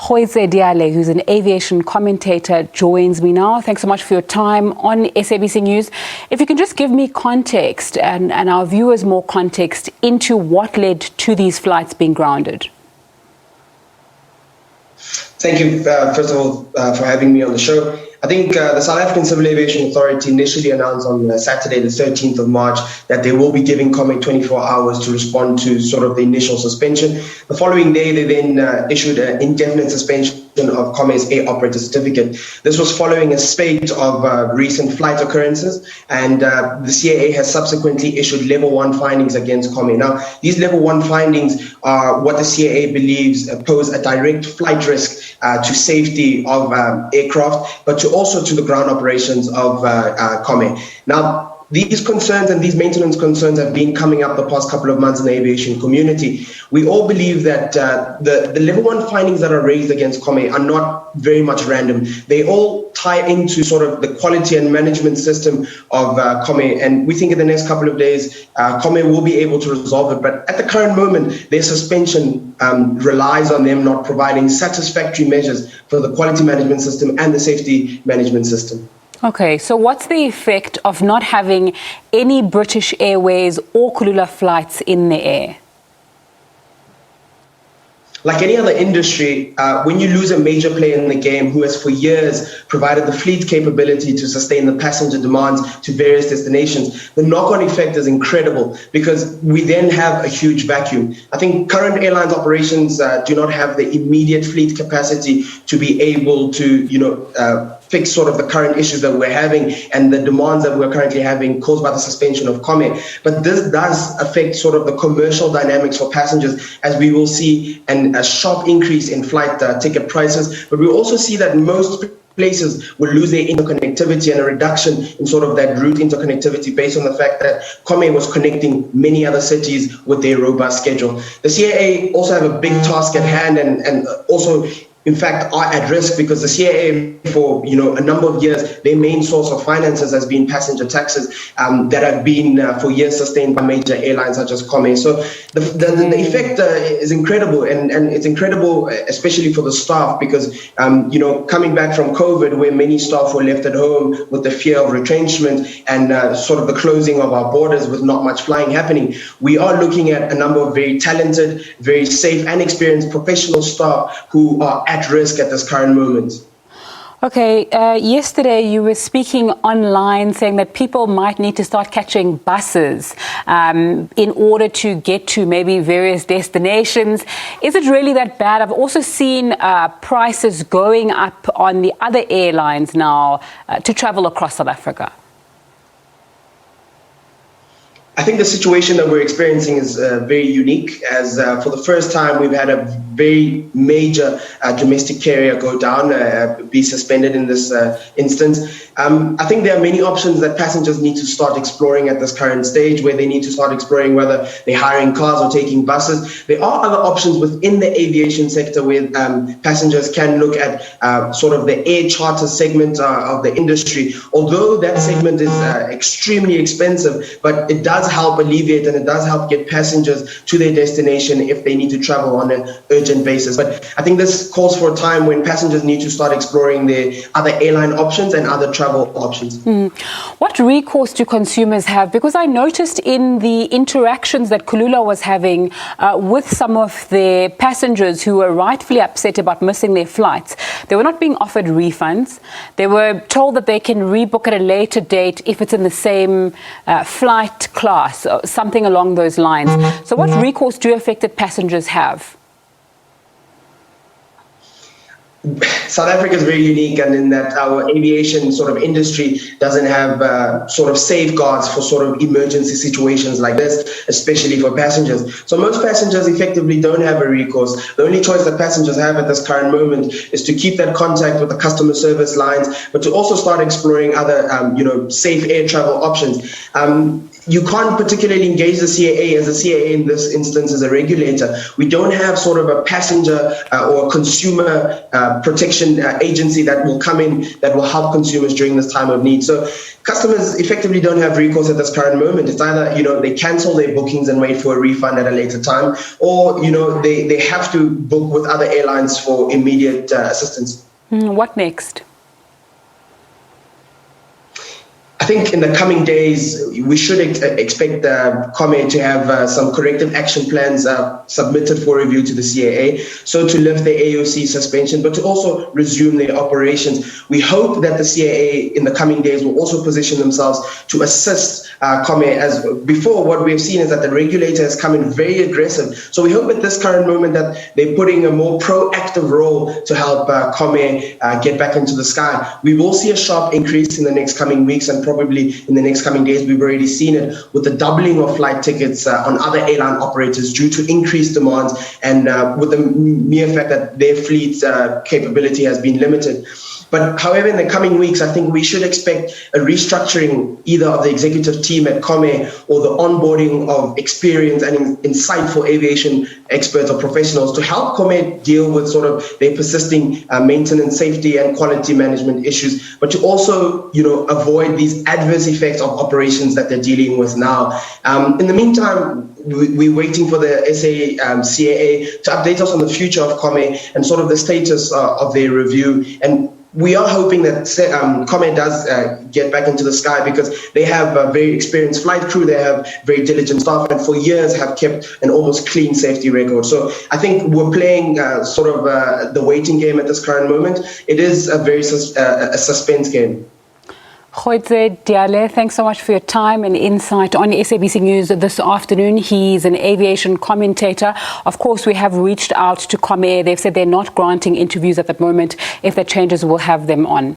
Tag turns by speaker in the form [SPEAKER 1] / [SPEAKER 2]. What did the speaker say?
[SPEAKER 1] Goitse Diale, who's an aviation commentator, joins me now. Thanks so much for your time on SABC News. If you can just give me context and our viewers more context into what led to these flights being grounded.
[SPEAKER 2] Thank you, first of all, for having me on the show. I think the South African Civil Aviation Authority initially announced on Saturday, the 13th of March, that they will be giving Comair 24 hours to respond to sort of the initial suspension. The following day, they then issued an indefinite suspension of Comair's air operator certificate. This was following a spate of recent flight occurrences, and the CAA has subsequently issued level 1 findings against Comair. Now, these level 1 findings are what the CAA believes pose a direct flight risk to safety of aircraft, but also to the ground operations of Comair. Now, these concerns and these maintenance concerns have been coming up the past couple of months in the aviation community. We all believe that the level 1 findings that are raised against Comair are not very much random. They all tie into sort of the quality and management system of Comair, and we think in the next couple of days Comair will be able to resolve it. But at the current moment, their suspension relies on them not providing satisfactory measures for the quality management system and the safety management system.
[SPEAKER 1] Okay, so what's the effect of not having any British Airways or Kulula flights in the air?
[SPEAKER 2] Like any other industry, when you lose a major player in the game who has for years provided the fleet capability to sustain the passenger demands to various destinations, the knock-on effect is incredible because we then have a huge vacuum. I think current airlines operations do not have the immediate fleet capacity to be able to, fix sort of the current issues that we're having and the demands that we're currently having caused by the suspension of Comair. But this does affect sort of the commercial dynamics for passengers, as we will see a sharp increase in flight ticket prices. But we also see that most places will lose their interconnectivity and a reduction in sort of that route interconnectivity based on the fact that Comair was connecting many other cities with their robust schedule. The CAA also have a big task at hand and also in fact, are at risk because the CAA, for a number of years, their main source of finances has been passenger taxes that have been for years sustained by major airlines such as Comair. So the effect is incredible, and it's incredible, especially for the staff, because coming back from COVID, where many staff were left at home with the fear of retrenchment and sort of the closing of our borders with not much flying happening, we are looking at a number of very talented, very safe and experienced professional staff who are at risk at this current moment.
[SPEAKER 1] Okay, yesterday you were speaking online saying that people might need to start catching buses in order to get to maybe various destinations. Is it really that bad? I've also seen prices going up on the other airlines now to travel across South Africa.
[SPEAKER 2] I think the situation that we're experiencing is very unique, as for the first time we've had a very major domestic carrier go down, be suspended in this instance. I think there are many options that passengers need to start exploring at this current stage, where they need to start exploring whether they're hiring cars or taking buses. There are other options within the aviation sector where passengers can look at sort of the air charter segment of the industry, although that segment is extremely expensive, but it does help alleviate and it does help get passengers to their destination if they need to travel on an urgent basis. But I think this calls for a time when passengers need to start exploring their other airline options and other travel options.
[SPEAKER 1] What recourse do consumers have? Because I noticed in the interactions that Kulula was having with some of their passengers who were rightfully upset about missing their flights, they were not being offered refunds. They were told that they can rebook at a later date if it's in the same flight class, or something along those lines. So what recourse do affected passengers have?
[SPEAKER 2] South Africa is very unique, and in that our aviation sort of industry doesn't have sort of safeguards for sort of emergency situations like this, especially for passengers. So most passengers effectively don't have a recourse. The only choice that passengers have at this current moment is to keep that contact with the customer service lines, but to also start exploring other, safe air travel options. you can't particularly engage the CAA, as the CAA in this instance is a regulator. We don't have sort of a passenger or consumer protection agency that will come in that will help consumers during this time of need. So customers effectively don't have recourse at this current moment. It's either, they cancel their bookings and wait for a refund at a later time, or, they have to book with other airlines for immediate assistance.
[SPEAKER 1] What next?
[SPEAKER 2] I think in the coming days, we should expect Comair to have some corrective action plans submitted for review to the CAA, so to lift the AOC suspension, but to also resume their operations. We hope that the CAA in the coming days will also position themselves to assist Comair. As before, what we have seen is that the regulator has come in very aggressive. So we hope at this current moment that they're putting a more proactive role to help Comair get back into the sky. We will see a sharp increase in the next coming weeks, and probably in the next coming days. We've already seen it with the doubling of flight tickets on other airline operators due to increased demands, and with the mere fact that their fleet capability has been limited. But however, in the coming weeks, I think we should expect a restructuring either of the executive team at Comair or the onboarding of experienced and insightful aviation experts or professionals to help Comair deal with sort of their persisting maintenance, safety and quality management issues, but to also, avoid these adverse effects of operations that they're dealing with now. In the meantime, we're waiting for the SACAA to update us on the future of Comair and sort of the status of their review. And we are hoping that Comair does get back into the sky, because they have a very experienced flight crew, they have very diligent staff, and for years have kept an almost clean safety record. So I think we're playing sort of the waiting game at this current moment. It is a very a suspense game.
[SPEAKER 1] Goitse Diale, thanks so much for your time and insight on SABC News this afternoon. He's an aviation commentator. Of course, we have reached out to Comair. They've said they're not granting interviews at the moment. If that changes, we'll have them on.